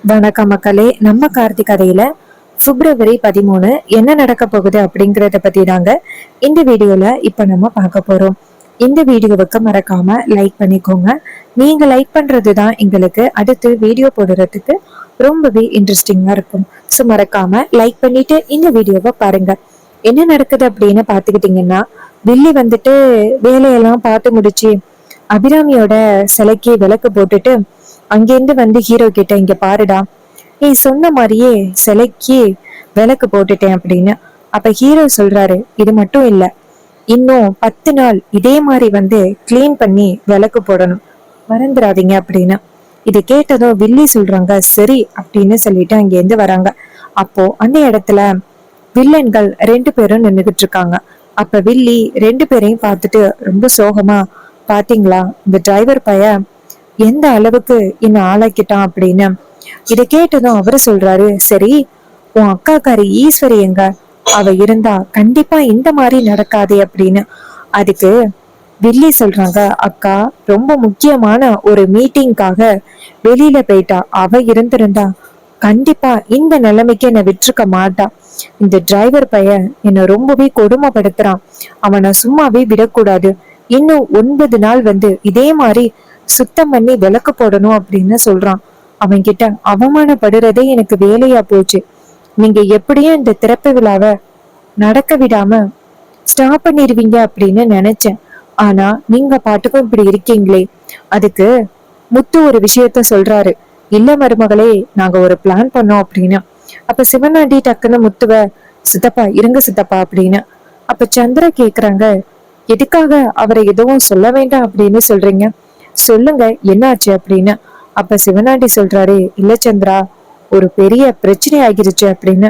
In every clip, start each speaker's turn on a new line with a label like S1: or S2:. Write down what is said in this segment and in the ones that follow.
S1: வணக்கம் மக்களே. நம்ம கார்த்தி கதையில பிப்ரவரி 13 என்ன நடக்க போகுது அப்படிங்கறத பத்தி தாங்க இந்த வீடியோல இப்ப நம்ம பார்க்க போறோம். இந்த வீடியோவுக்கு மறக்காம லைக் பண்ணிக்கோங்க. நீங்க லைக் பண்றதுதான் எங்களுக்கு அடுத்து வீடியோ போடுறதுக்கு ரொம்பவே இன்ட்ரெஸ்டிங்கா இருக்கும். ஸோ மறக்காம லைக் பண்ணிட்டு இந்த வீடியோவை பாருங்க. என்ன நடக்குது அப்படின்னு பாத்துக்கிட்டீங்கன்னா, வில்லி வந்துட்டு வேலையெல்லாம் பார்த்து முடிச்சு அபிராமியோட சிலைக்கு விளக்கு போட்டுட்டு அங்கேருந்து வந்து ஹீரோ கிட்ட, இங்க பாருடா, நீ சொன்ன மாதிரியே சிலைக்கு விளக்கு போட்டுட்டேன் அப்படின்னு. அப்ப ஹீரோ சொல்றாரு, இது மட்டும் இல்ல, இன்னும் 10 நாள் இதே மாதிரி வந்து கிளீன் பண்ணி விளக்கு போடணும், மறந்துடாதீங்க அப்படின்னு. இது கேட்டதும் வில்லி சொல்றாங்க சரி அப்படின்னு சொல்லிட்டு அங்கேருந்து வராங்க. அப்போ அந்த இடத்துல வில்லன்கள் 2 பேரும் நின்றுகிட்டு இருக்காங்க. அப்ப வில்லி 2 பேரையும் பார்த்துட்டு ரொம்ப சோகமா, பாத்தீங்களா இந்த டிரைவர் பையன் எந்த அளவுக்கு என்ன ஆளாக்கிட்டான் அப்படின்னு. இதை கேட்டதும் அவரு சொல்றாரு, சரி உன் அக்காக்காரி ஈஸ்வரி எங்க? அவ இருந்தா கண்டிப்பா இந்த மாதிரி நடக்காதே அப்படின்னு. அதுக்கு வில்லி சொல்றாங்க, அக்கா ரொம்ப முக்கியமான ஒரு மீட்டிங்காக வெளியில போயிட்டா. அவ இருந்திருந்தா கண்டிப்பா இந்த நிலைமைக்கு என்னை விட்டுருக்க மாட்டா. இந்த டிரைவர் பையன் என்னை ரொம்பவே கொடுமைப்படுத்துறான். அவனை சும்மாவே விடக்கூடாது. இன்னும் 9 நாள் வந்து இதே மாதிரி சுத்தம் பண்ணி விளக்கு போடணும் அப்படின்னு சொல்றான். அவன் கிட்ட அவமானப்படுறதே எனக்கு வேலையா போச்சு. நீங்க எப்படியும் இந்த திறப்பு விழாவை நடக்க விடாம ஸ்டாப் பண்ணிடுவீங்க அப்படின்னு நினைச்சேன். ஆனா நீங்க பாட்டுக்கும் இப்படி இருக்கீங்களே. அதுக்கு முத்து ஒரு விஷயத்த சொல்றாரு, இல்ல மருமகளே, நாங்க ஒரு பிளான் பண்ணோம் அப்படின்னு. அப்ப சிவனாண்டி டக்குன்னு முத்துவ, சித்தப்பா இருங்க சித்தப்பா அப்படின்னு. அப்ப சந்திரா கேக்குறாங்க, எதுக்காக அவரை எதுவும் சொல்ல வேண்டாம் அப்படின்னு சொல்றீங்க, சொல்லுங்க என்னாச்சு அப்படின்னு. அப்ப சிவனாண்டி சொல்றாரு, இல்ல சந்திரா, ஒரு பெரிய பிரச்சனை ஆகிருச்சு அப்படின்னு.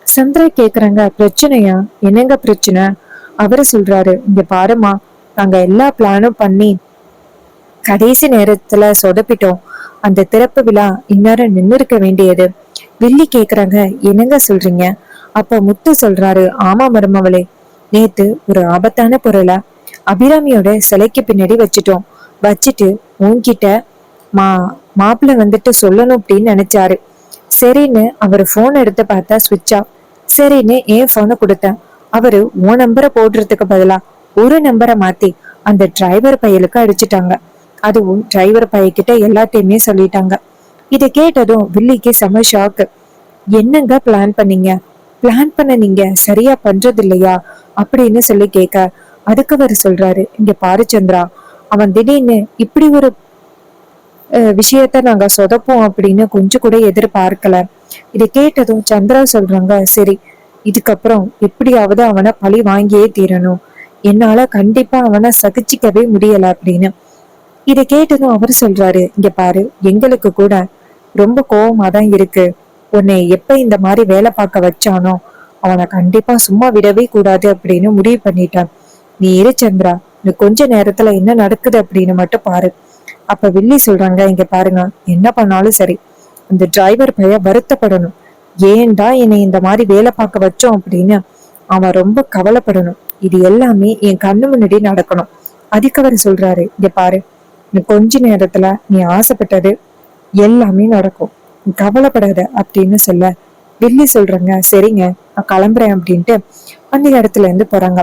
S1: சந்திரா கேக்குறாங்க, பிரச்சனையா, என்னங்க பிரச்சனை? அவரு சொல்றாரு, இங்க பாருமா, நாங்க எல்லா பிளானும் பண்ணி கடைசி நேரத்துல சொதப்பிட்டோம். அந்த திறப்பு விழா இந்நேரம் நின்று இருக்க வேண்டியது. வில்லி கேக்குறாங்க, என்னங்க சொல்றீங்க? அப்ப முத்து சொல்றாரு, ஆமா மருமவளே, நேத்து ஒரு ஆபத்தான பொருளை அபிராமியோட சிலைக்கு பின்னாடி வச்சுட்டு உன்கிட்ட மா மாப்பிள்ள வந்துட்டு சொல்லணும் அப்படின்னு நினைச்சாரு. சரின்னு அவரு போன் எடுத்து பார்த்தா சுவிட்ச் ஆஃப். சரின்னு என் போனை கொடுத்தேன். அவரு உன் நம்பரை போடுறதுக்கு பதிலா ஒரு நம்பரை மாத்தி அந்த டிரைவர் பையலுக்கு அடிச்சுட்டாங்க. அதுவும் டிரைவர் பையகிட்ட எல்லாத்தையுமே சொல்லிட்டாங்க. இதை கேட்டதும் வில்லிக்கு செம ஷாக்கு. என்னங்க பிளான் பண்ணீங்க? பிளான் பண்ண நீங்க சரியா பண்றது இல்லையா அப்படின்னு சொல்லி கேட்க, அதுக்கு அவர் சொல்றாரு, இங்க பாரு சந்திரா, அவன் திடீர்னு இப்படி ஒரு விஷயத்த நாங்க சொதப்போம் அப்படின்னு கொஞ்சம் கூட எதிர்பார்க்கல. இதை கேட்டதும் சந்திரா சொல்றாங்க, சரி இதுக்கப்புறம் எப்படியாவது அவனை பழி வாங்கியே தீரணும், என்னால கண்டிப்பா அவனை சகிச்சிக்கவே முடியல அப்படின்னு. இதை கேட்டதும் அவர் சொல்றாரு, இங்க பாரு, எங்களுக்கு கூட ரொம்ப கோவமா தான் இருக்கு. உன்னை எப்ப இந்த மாதிரி வேலை பார்க்க வச்சானோ அவனை கண்டிப்பா சும்மா விடவே கூடாது அப்படின்னு முடிவு பண்ணிட்டான். நீ இரு சந்திரா, நீ கொஞ்ச நேரத்துல என்ன நடக்குது அப்படின்னு மட்டும் பாரு. அப்ப வில்லி சொல்றாங்க, இங்க பாருங்க, என்ன பண்ணாலும் சரி அந்த டிரைவர் பையன் வருத்தப்படணும். ஏன்டா என்னை இந்த மாதிரி வேலை பார்க்க வச்சோம் அப்படின்னு அவன் ரொம்ப கவலைப்படணும். இது எல்லாமே என் கண்ணு முன்னாடி நடக்கணும். அதுக்கு அவர் சொல்றாரு, இங்க பாரு, நீ கொஞ்ச நேரத்துல நீ ஆசைப்பட்டது எல்லாமே நடக்கும், நீ கவலைப்படாத அப்படின்னு சொல்ல, வில்லி சொல்றாங்க, சரிங்க நான் கிளம்புறேன் அப்படின்ட்டு அந்த இடத்துல இருந்து போறாங்க.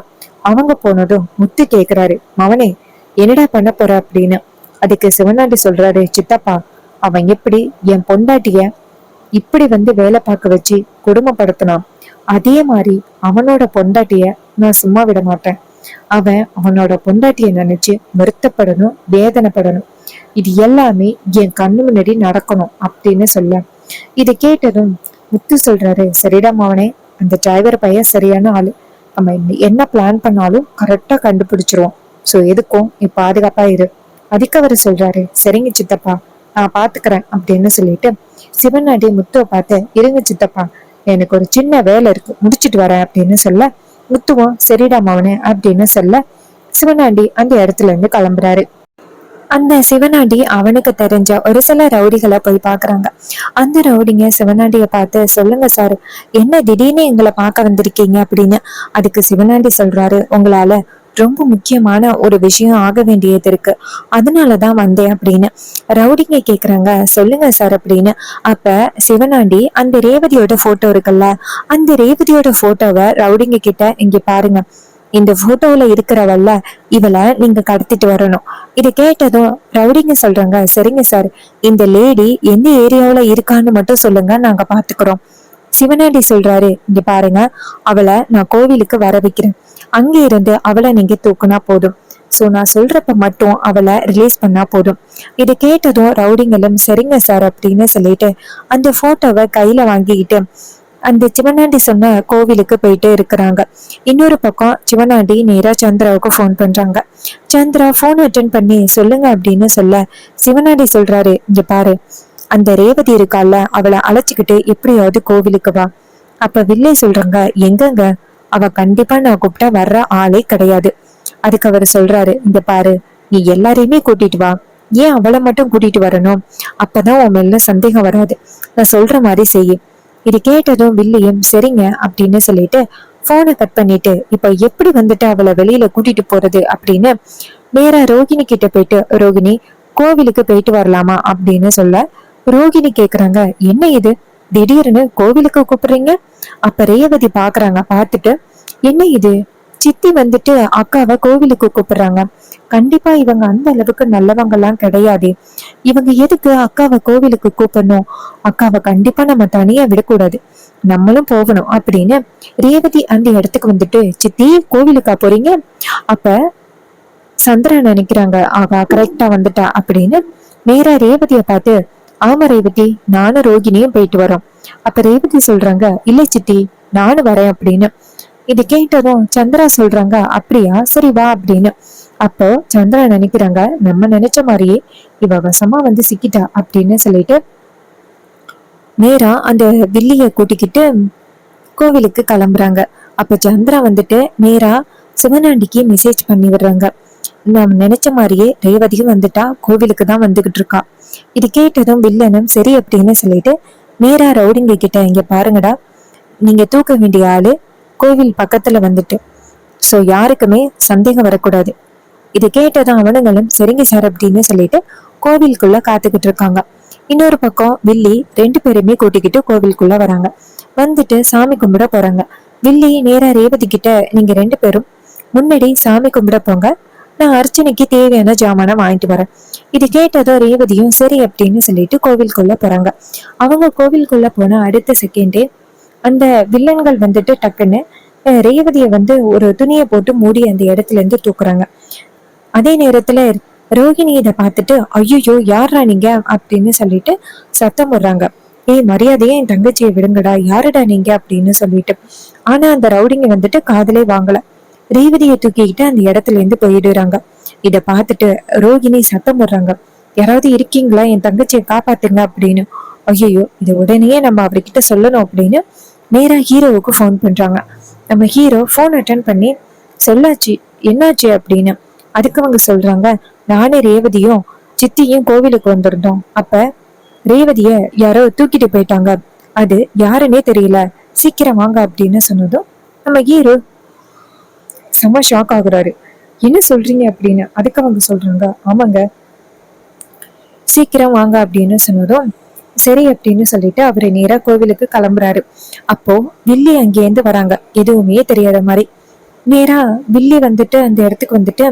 S1: அவங்க போனதும் முத்து கேக்குறாரு, மவனே என்னடா பண்ண போற அப்படின்னு. அதுக்கு சிவனாண்டி சொல்றாரு, சித்தப்பா, அவன் எப்படி என் பொண்டாட்டிய இப்படி வந்து வேலை பார்க்க வச்சு கொடுமைப்படுத்தினான், அதே மாதிரி அவனோட பொண்டாட்டிய நான் சும்மா விட மாட்டேன். அவன் அவனோட பொண்டாட்டிய நினைச்சு வருத்தப்படணும், வேதனைப்படணும். இது எல்லாமே என் கண்ணு முன்னாடி நடக்கணும் அப்படின்னு சொல்ல, இதை கேட்டதும் முத்து சொல்றாரு, சரிடா மவனே, அந்த டிரைவர் பையன் சரியான ஆளு, நம்ம என்ன பிளான் பண்ணாலும் கரெக்டா கண்டுபிடிச்சிருவோம். சோ எதுக்கும் நீ பாதுகாப்பா இரு. அதுக்கு அவர் சொல்றாரு, சரிங்க சித்தப்பா, நான் பாத்துக்கிறேன் அப்படின்னு சொல்லிட்டு சிவனாடி முத்துவை பார்த்து, இருங்க சித்தப்பா, எனக்கு ஒரு சின்ன வேலை இருக்கு, முடிச்சிட்டு வரேன் அப்படின்னு சொல்ல, முத்துவும் சரிடா மவனே அப்படின்னு சொல்ல சிவனாண்டி அந்த இடத்துல இருந்து கிளம்புறாரு. அந்த சிவனாண்டி அவனுக்கு தெரிஞ்ச ஒரு சில ரவுடிகளை போய் பாக்குறாங்க. அந்த ரவுடிங்க சிவனாண்டிய பார்த்து, சொல்லுங்க சார், என்ன திடீர்னு எங்களை பார்க்க வந்திருக்கீங்க அப்படின்னு. அதுக்கு சிவனாண்டி சொல்றாரு, உங்களால ரொம்ப முக்கியமான ஒரு விஷயம் ஆக வேண்டியது இருக்கு, அதனாலதான் வந்தேன் அப்படின்னு ரவுடிங்க கேக்குறாங்க. சொல்லுங்க சார் அப்படின்னு. அப்ப சிவனாண்டி அந்த ரேவதியோட போட்டோ இருக்குல்ல, அந்த ரேவதியோட போட்டோவை ரவுடிங்க கிட்ட, இங்க பாருங்க, இந்த போட்டோல இருக்கிறவல்ல, இவளை நீங்க கடத்திட்டு வரணும். இதை கேட்டதும் ரவுடிங்க சொல்றாங்க, சரிங்க சார், இந்த லேடி எந்த ஏரியாவுல இருக்கான்னு மட்டும் சொல்லுங்க, நாங்க பாத்துக்கிறோம். சிவனாண்டி சொல்றாரு, இங்க பாருங்க, அவளை நான் கோவிலுக்கு வர வைக்கிறேன், அங்க இருந்து அவளை நீங்க தூக்குனா போதும். சோ நான் சொல்றப்ப மட்டும் அவளை ரிலீஸ் பண்ணா போதும். இதை கேட்டதும் ரவுடிங்களும் சரிங்க சார் அப்படின்னு சொல்லிட்டு அந்த போட்டோவை கையில வாங்கிக்கிட்டு அந்த சிவனாண்டி சொன்ன கோவிலுக்கு போயிட்டு இருக்கிறாங்க. இன்னொரு பக்கம் சிவனாண்டி நேரா சந்திராவுக்கு போன் பண்றாங்க. சந்திரா போன் அட்டன் பண்ணி சொல்லுங்க அப்படின்னு சொல்ல சிவனாண்டி சொல்றாரு, இங்க பாரு, அந்த ரேவதி இருக்கால, அவளை அழைச்சுக்கிட்டு எப்படியாவது கோவிலுக்கு வா. அப்ப வில்லை சொல்றாங்க, எங்கங்க, அவ கண்டிப்பா நான் கூப்பிட்டா வர்ற ஆளே கிடையாது. அதுக்கு அவர் சொல்றாரு, இங்க பாரு, நீ எல்லாரையுமே கூட்டிட்டு வா, ஏன் அவளை மட்டும் கூட்டிட்டு வரணும், அப்பதான் உன் மேல சந்தேகம் வராது, நான் சொல்ற மாதிரி செய்யு. இது கேட்டதும் வில்லியம் சரிங்க அப்படின்னு சொல்லிட்டு போனை கட் பண்ணிட்டு, இப்ப எப்படி வந்துட்டு அவளை வெளியில கூட்டிட்டு போறது அப்படின்னு நேரா ரோகிணி கிட்ட போயிட்டு, ரோகிணி, கோவிலுக்கு போயிட்டு வரலாமா அப்படின்னு சொல்ல ரோகிணி கேக்குறாங்க, என்ன இது திடீர்னு கோவிலுக்கு கூப்பிடுறீங்க? அப்ப ரேவதி பாக்குறாங்க. பார்த்துட்டு, என்ன இது, சித்தி வந்துட்டு அக்காவை கோவிலுக்கு கூப்பிடுறாங்க, கண்டிப்பா இவங்க அந்த அளவுக்கு நல்லவங்க எல்லாம் கிடையாது, இவங்க எதுக்கு அக்காவை கோவிலுக்கு கூப்பிடணும், அக்காவை கண்டிப்பா நம்ம தனியா விடக்கூடாது, நம்மளும் போகணும் அப்படின்னு ரேவதி அந்த இடத்துக்கு வந்துட்டு, சித்தி கோவிலுக்கா போறீங்க? அப்ப சந்திரா நினைக்கிறாங்க, ஆகா கரெக்டா வந்துட்டா அப்படின்னு நேரா ரேவதிய பார்த்து, ஆமா ரேவதி, நானும் ரோகிணியும் போயிட்டு வரோம். அப்ப ரேவதி சொல்றாங்க, இல்ல சித்தி, நானும் வரேன் அப்படின்னு. இது கேட்டதும் சந்திரா சொல்றாங்க, அப்படியா, சரி வா அப்படின்னு. அப்போ சந்திரா நினைக்கிறாங்க, நம்ம நினைச்ச மாதிரியே இவ வசமா வந்து சிக்கிட்டா அப்படின்னு சொல்லிட்டு நேரா அந்த வில்லிய கூட்டிக்கிட்டு கோவிலுக்கு கிளம்புறாங்க. அப்ப சந்திரா வந்துட்டு நேரா சிவனாண்டிக்கு மெசேஜ் பண்ணி விடுறாங்க, நாம் நினைச்ச மாதிரியே ரேவதியும் வந்துட்டா, கோவிலுக்கு தான் வந்துகிட்டு இருக்கா. இது கேட்டதும் வில்லனும் சரி அப்படின்னு சொல்லிட்டு நேரா ரவுடிங்க கிட்ட, இங்க பாருங்கடா, நீங்க தூக்க வேண்டிய ஆளு கோவில் பக்கத்துல வந்துட்டு, சோ யாருக்குமே சந்தேகம் வரக்கூடாது. இது கேட்டதும் அவனுங்களும் சரிங்க சார் அப்படின்னு சொல்லிட்டு கோவிலுக்குள்ள காத்துக்கிட்டு இருக்காங்க. இன்னொரு பக்கம் வில்லி ரெண்டு பேருமே கூட்டிக்கிட்டு கோவிலுக்குள்ள வராங்க. வந்துட்டு சாமி கும்பிட போறாங்க. வில்லி நேரா ரேவதி கிட்ட, நீங்க ரெண்டு பேரும் முன்னாடி சாமி கும்பிட போங்க, நான் அர்ச்சனைக்கு தேவையான ஜாமான வாங்கிட்டு வரேன். இது கேட்டதும் ரேவதியும் சரி அப்படின்னு சொல்லிட்டு கோவிலுக்குள்ள போறாங்க. அவங்க கோவிலுக்குள்ள போன அடுத்த செகண்டே அந்த வில்லன்கள் வந்துட்டு டக்குன்னு ரேவதிய வந்து ஒரு துணியை போட்டு மூடி அந்த இடத்துல இருந்து தூக்குறாங்க. அதே நேரத்துல ரோகிணி இதை பார்த்துட்டு, ஐயோ யாரா நீங்க அப்படின்னு சொல்லிட்டு சத்தம் போடுறாங்க, ஏய் மரியாதையா என் தங்கச்சியை விடுங்கடா, யாருடா நீங்க அப்படின்னு சொல்லிட்டு. ஆனா அந்த ரவுடிங்க வந்துட்டு காதலே வாங்கல, ரேவதியை தூக்கிக்கிட்டு அந்த இடத்துல இருந்து போயிடுறாங்க. இத பார்த்துட்டு ரோகிணி சத்தம் போடுறாங்க, யாராவது இருக்கீங்களா, என் தங்கச்சியை காப்பாத்துங்க அப்படின்னு. ஐயோ இது உடனே நம்ம அவர்கிட்ட சொல்லணும் அப்படின்னு நேரா ஹீரோவுக்கு ஃபோன் பண்றாங்க. நம்ம ஹீரோ ஃபோன் அட்டன் பண்ணி சொல்லாச்சு, என்னாச்சு அப்படின்னு. அதுக்கு அவங்க சொல்றாங்க, நானே ரேவதியும் சித்தியும் கோவிலுக்கு வந்திருந்தோம், அப்ப ரேவதிய யாரோ தூக்கிட்டு போயிட்டாங்க, அது யாருன்னே தெரியல, சீக்கிரம் வாங்க அப்படின்னு சொன்னதும் நம்ம ஹீரோ செம்ம ஷாக் ஆகுறாரு. என்ன சொல்றீங்க அப்படின்னு. அதுக்கு அவங்க சொல்றாங்க, ஆமாங்க, சீக்கிரம் வாங்க அப்படின்னு சொன்னதும் சரி அப்படின்னு சொல்லிட்டு அவரு நேரா கோவிலுக்கு கிளம்புறாரு. அப்போ வில்லி அங்கேருந்து வராங்க, எதுவுமே தெரியாத மாதிரி. நேரா வில்லி வந்துட்டு அந்த இடத்துக்கு வந்துட்டு,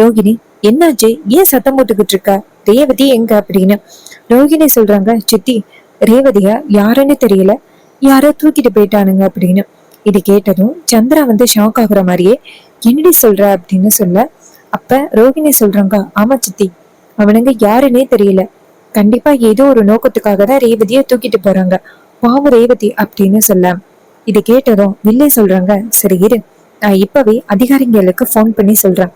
S1: ரோகிணி என்னாச்சு, ஏன் சத்தம் போட்டுக்கிட்டு இருக்க, ரேவதி எங்க அப்படின்னு. ரோகிணி சொல்றாங்க, சித்தி, ரேவதிய யாருன்னு தெரியல, யாரோ தூக்கிட்டு போயிட்டானுங்க அப்படின்னு. இது கேட்டதும் சந்திரா வந்து ஷாக் ஆகுற மாதிரியே, என்னடி சொல்ற அப்படின்னு சொல்ல, அப்ப ரோகிணி சொல்றாங்க, ஆமா சித்தி, அவனுங்க யாருன்னே தெரியல, கண்டிப்பா ஏதோ ஒரு நோக்கத்துக்காக தான் ரேவதிய தூக்கிட்டு போறாங்க, பாவம் ரேவதி அப்படின்னு சொல்ல. இது கேட்டதும் வில்லை சொல்றாங்க, சரி இரு, நான் இப்பவே அதிகாரிகளுக்கு போன் பண்ணி சொல்றேன்.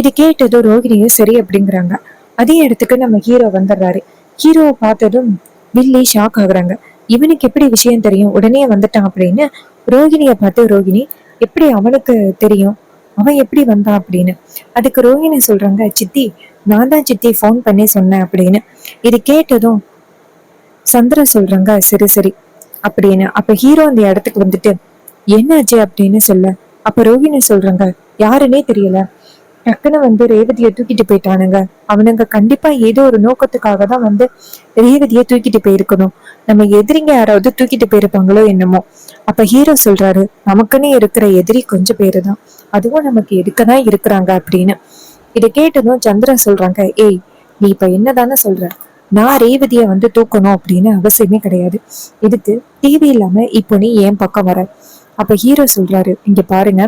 S1: இது கேட்டதும் ரோகிணியும் சரி அப்படிங்கிறாங்க. அதே இடத்துக்கு நம்ம ஹீரோ வந்துடுறாரு. ஹீரோவை பார்த்ததும் வில்லி ஷாக் ஆகுறாங்க, இவனுக்கு எப்படி விஷயம் தெரியும், உடனே வந்துட்டான் அப்படின்னு. ரோகிணிய பார்த்து, ரோகிணி எப்படி அவனுக்கு தெரியும், அவன் எப்படி வந்தான் அப்படின்னு. அதுக்கு ரோகிணி சொல்றாங்க, சித்தி, நான் தான் சித்தி போன் பண்ணி சொன்னேன் அப்படின்னு. இது கேட்டதும் சந்திர சொல்றாங்க, சரி சரி அப்படின்னு. அப்ப ஹீரோ அந்த இடத்துக்கு வந்துட்டு, என்னாச்சு அப்படின்னு சொல்ல, அப்ப ரோகிணி சொல்றாங்க, யாருன்னே தெரியல, டக்குன்னு வந்து ரேவதியை தூக்கிட்டு போயிட்டானுங்க. அவனுங்க கண்டிப்பா ஏதோ ஒரு நோக்கத்துக்காக தான் வந்து ரேவதியை தூக்கிட்டு போயிருக்கணும். நம்ம எதிரிங்க யாராவது தூக்கிட்டு போயிருப்பாங்களோ என்னமோ. அப்ப ஹீரோ சொல்றாரு, நமக்குன்னு இருக்கிற எதிரி கொஞ்சம் பேரு தான், அதுவும் நமக்கு எதுக்குதான் இருக்கிறாங்க அப்படின்னு. இதை கேட்டதும் சந்திரா சொல்றாங்க, ஏய் நீ இப்ப என்னதானே சொல்ற, நான் ரேவதிய வந்து தூக்கணும் அப்படின்னு அவசியமே கிடையாது. இதுக்கு டிவி இல்லாம இப்போ நீ என் பக்கம் வர. அப்ப ஹீரோ சொல்றாரு, இங்க பாருங்க,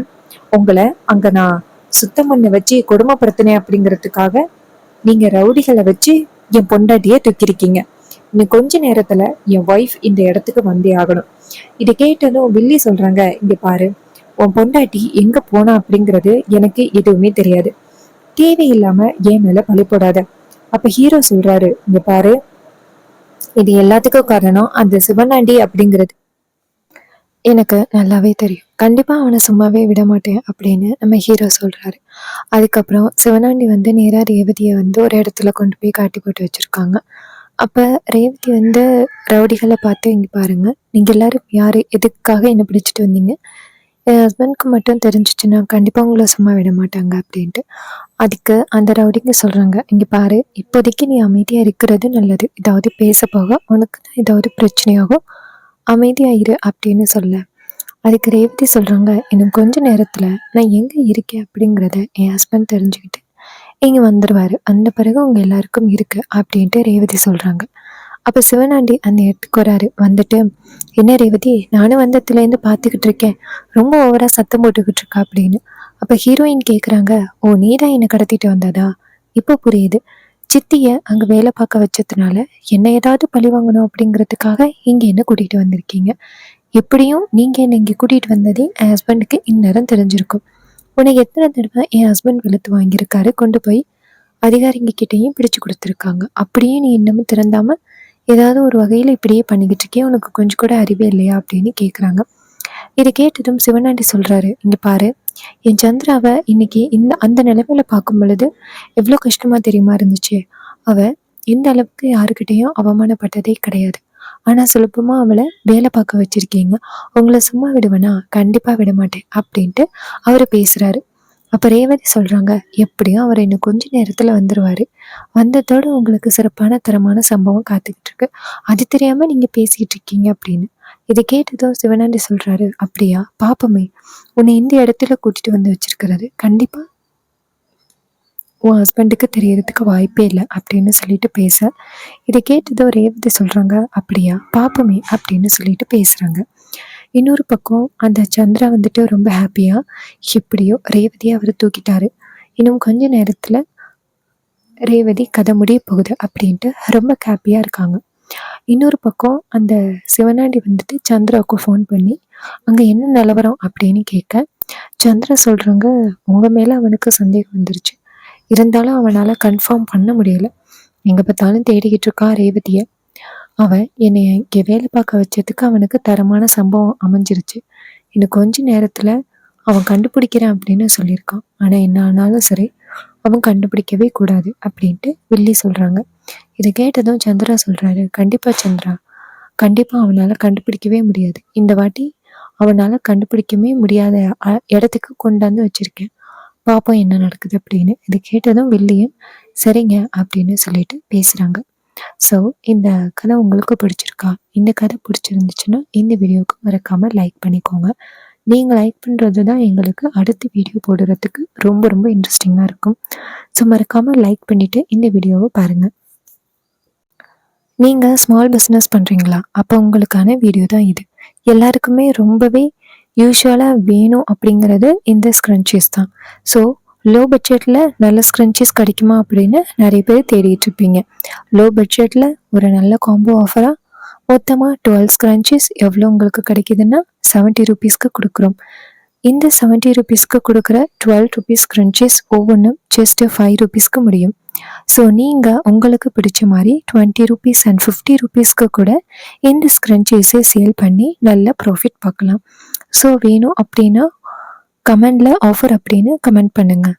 S1: உங்களை அங்க நான் சுத்தம் பண்ண வச்சு கொடுமைப்படுத்தினேன் அப்படிங்கிறதுக்காக நீங்க ரவுடிகளை வச்சு என் பொண்டாட்டியே தூக்கிருக்கீங்க. இன்னும் கொஞ்ச நேரத்துல என் ஒய்ஃப் இந்த இடத்துக்கு வந்தே ஆகணும். இதை கேட்டதும் வில்லி சொல்றாங்க, இங்க பாரு, உன் பொண்டாட்டி எங்க போனா அப்படிங்கிறது எனக்கு எதுவுமே தெரியாது. தேவை இல்லாம என் மேல பழி போடாத. அப்ப ஹீரோ சொல்றாரு, இங்க பாரு, இது எல்லாத்துக்கும் காரணம் அந்த சிவனாண்டி அப்படிங்கிறது எனக்கு நல்லாவே தெரியும். கண்டிப்பா அவனை சும்மாவே விட மாட்டேன் அப்படின்னு நம்ம ஹீரோ சொல்றாரு. அதுக்கப்புறம் சிவனாண்டி வந்து நேரா ரேவதியை வந்து ஒரு இடத்துல கொண்டு போய் காட்டி போட்டு வச்சிருக்காங்க. அப்ப ரேவதி வந்து ரவுடிகளை பார்த்து, இங்க பாருங்க, நீங்க எல்லாரும் யாரு, எதுக்காக என்ன பிடிச்சிட்டு வந்தீங்க, என் ஹஸ்பண்ட்க்கு மட்டும் தெரிஞ்சிச்சுன்னா கண்டிப்பா உங்களை சும்மா விட மாட்டாங்க அப்படின்ட்டு. அதுக்கு அந்த ரவுடிங்க சொல்றாங்க, இங்க பாரு, இப்போதைக்கு நீ அமைதியா இருக்கிறது நல்லது. ஏதாவது பேச போக உனக்கு தான் ஏதாவது பிரச்சனையாகும், அமைதியாயிரு அப்படின்னு சொல்ல. அதுக்கு ரேவதி சொல்றாங்க, இன்னும் கொஞ்ச நேரத்துல நான் எங்க இருக்கேன் அப்படிங்கிறத என் ஹஸ்பண்ட் தெரிஞ்சுக்கிட்டு இங்க வந்துருவாரு. அந்த பிறகு உங்க எல்லாருக்கும் இருக்கு அப்படின்ட்டு ரேவதி சொல்றாங்க. அப்ப சிவனாண்டி அந்த இடத்துக்கு வராரு. வந்துட்டு, என்ன ரேவதி, நானும் வந்ததுலேருந்து பார்த்துக்கிட்டு இருக்கேன், ரொம்ப ஓவரா சத்தம் போட்டுக்கிட்டு இருக்கா அப்படின்னு. அப்ப ஹீரோயின் கேக்குறாங்க, ஓ நீதான் என்னை கடத்திட்டு வந்ததா, இப்போ புரியுது. சித்திய அங்க வேலை பார்க்க வச்சதுனால என்ன ஏதாவது பழி வாங்கணும் அப்படிங்கிறதுக்காக இங்க என்ன கூட்டிட்டு வந்திருக்கீங்க. எப்படியும் நீங்க என்ன இங்க கூட்டிட்டு வந்ததே என் ஹஸ்பண்டுக்கு இந்நேரம் தெரிஞ்சிருக்கும். உனக்கு எத்தனை தடவை என் ஹஸ்பண்ட் வெளுத்து வாங்கியிருக்காரு, கொண்டு போய் அதிகாரிங்க கிட்டேயும் பிடிச்சு கொடுத்துருக்காங்க. அப்படியே நீ இன்னமும் திறந்தாம ஏதாவது ஒரு வகையில இப்படியே பண்ணிக்கிட்டு இருக்கே, உனக்கு கொஞ்சம் கூட அறிவே இல்லையா அப்படின்னு கேட்குறாங்க. இதை கேட்டதும் சிவனாண்டி சொல்றாரு, இங்க பாரு, என் சந்திராவை இன்னைக்கு அந்த நிலைமையில பார்க்கும் பொழுது எவ்வளோ கஷ்டமா தெரியுமா இருந்துச்சு. அவ இந்த அளவுக்கு யாருக்கிட்டையும் அவமானப்பட்டதே கிடையாது. ஆனா சுலபமா அவளை வேலை பார்க்க வச்சிருக்கீங்க. உங்களை சும்மா விடுவேனா, கண்டிப்பா விட மாட்டேன் அப்படின்ட்டு அவரு பேசுறாரு. அப்ப ரேவதி சொல்றாங்க, எப்படியும் அவர் இன்னும் கொஞ்ச நேரத்துல வந்துருவாரு. வந்ததோட உங்களுக்கு சிறப்பான தரமான சம்பவம் காத்துக்கிட்டு இருக்கு. அது தெரியாம நீங்க பேசிக்கிட்டு இருக்கீங்க அப்படின்னு. இதை கேட்டதும் சிவனாண்டி சொல்றாரு, அப்படியா, பாப்பமே, உன்னை இந்த இடத்துல கூட்டிட்டு வந்து வச்சிருக்கிறது கண்டிப்பா உன் ஹஸ்பண்டுக்கு தெரியறதுக்கு வாய்ப்பே இல்லை அப்படின்னு சொல்லிட்டு பேச, இதை கேட்டதும் ரேவதி சொல்றாங்க, அப்படியா, பாப்பமே அப்படின்னு சொல்லிட்டு பேசுறாங்க. இன்னொரு பக்கம் அந்த சந்திரா வந்துட்டு ரொம்ப ஹாப்பியா, எப்படியோ ரேவதியை அவர் தூக்கிட்டாரு, இன்னும் கொஞ்ச நேரத்துல ரேவதி கதை முடிய போகுது அப்படின்ட்டு ரொம்ப ஹாப்பியா இருக்காங்க. இன்னொரு பக்கம் அந்த சிவனாண்டி வந்துட்டு சந்திராவுக்கு ஃபோன் பண்ணி அங்க என்ன நிலவரம் அப்படின்னு கேட்க, சந்திரா சொல்றாங்க, உங்க மேல அவனுக்கு சந்தேகம் வந்துருச்சு, இருந்தாலும் அவனால கன்ஃபார்ம் பண்ண முடியல, எங்க பார்த்தாலும் தேடிக்கிட்டு இருக்கான் ரேவதிய. அவன் என்னை இங்கே வேலை பார்க்க வச்சதுக்கு அவனுக்கு தரமான சம்பவம் அமைஞ்சிருச்சு. இன்னும் கொஞ்ச நேரத்துல அவன் கண்டுபிடிக்கிறேன் அப்படின்னு சொல்லியிருக்கான். ஆனா என்ன ஆனாலும் சரி, அவன் கண்டுபிடிக்கவே கூடாது அப்படின்ட்டு வில்லி சொல்றாங்க. இதை கேட்டதும் சந்திரா சொல்றாரு, கண்டிப்பா சந்திரா, கண்டிப்பா அவனால கண்டுபிடிக்கவே முடியாது. இந்த வாட்டி அவனால கண்டுபிடிக்கவே முடியாத இடத்துக்கு கொண்டாந்து வச்சிருக்கேன், பாப்போம் என்ன நடக்குது அப்படின்னு. இதை கேட்டதும் வில்லியும் சரிங்க அப்படின்னு சொல்லிட்டு பேசுறாங்க. ஸோ இந்த கதை உங்களுக்கு பிடிச்சிருக்கா? இந்த கதை பிடிச்சிருந்துச்சுன்னா இந்த வீடியோவுக்கு மறக்காமல் லைக் பண்ணிக்கோங்க. நீங்கள் லைக் பண்ணுறது தான் எங்களுக்கு அடுத்த வீடியோ போடுறதுக்கு ரொம்ப ரொம்ப இன்ட்ரெஸ்டிங்காக இருக்கும். ஸோ மறக்காமல் லைக் பண்ணிவிட்டு இந்த வீடியோவை பாருங்கள். நீங்கள் ஸ்மால் பிஸ்னஸ் பண்ணுறீங்களா? அப்போ உங்களுக்கான வீடியோ தான் இது. எல்லாருக்குமே ரொம்பவே யூஸ்வலாக வேணும் அப்படிங்கிறது இந்த ஸ்க்ரன்ச்சீஸ் தான். ஸோ லோ பட்ஜெட்டில் நல்ல ஸ்க்ரன்ச்சீஸ் கிடைக்குமா அப்படின்னு நிறைய பேர் தேடிட்டு இருப்பீங்க. லோ பட்ஜெட்டில் ஒரு நல்ல காம்போ ஆஃபராக மொத்தமாக 12 ஸ்க்ரன்ச்சீஸ் எவ்வளோ உங்களுக்கு கிடைக்குதுன்னா 70 ரூபீஸ்க்கு கொடுக்குறோம். இந்த 70 ரூபீஸ்க்கு கொடுக்குற 12 ரூபீஸ் ஸ்க்ரன்ச்சீஸ் ஒவ்வொன்றும் ஜஸ்ட் 5 ரூபீஸ்க்கு முடியும். ஸோ நீங்கள் உங்களுக்கு பிடிச்ச மாதிரி 20 ரூபீஸ் அண்ட் 50 ரூபீஸ்க்கு கூட இந்த ஸ்க்ரன்ச்சீஸை சேல் பண்ணி நல்ல ப்ராஃபிட் பார்க்கலாம். ஸோ வேணும் அப்படின்னா கமெண்டில் ஆஃபர் அப்படின்னு கமெண்ட் பண்ணுங்கள்.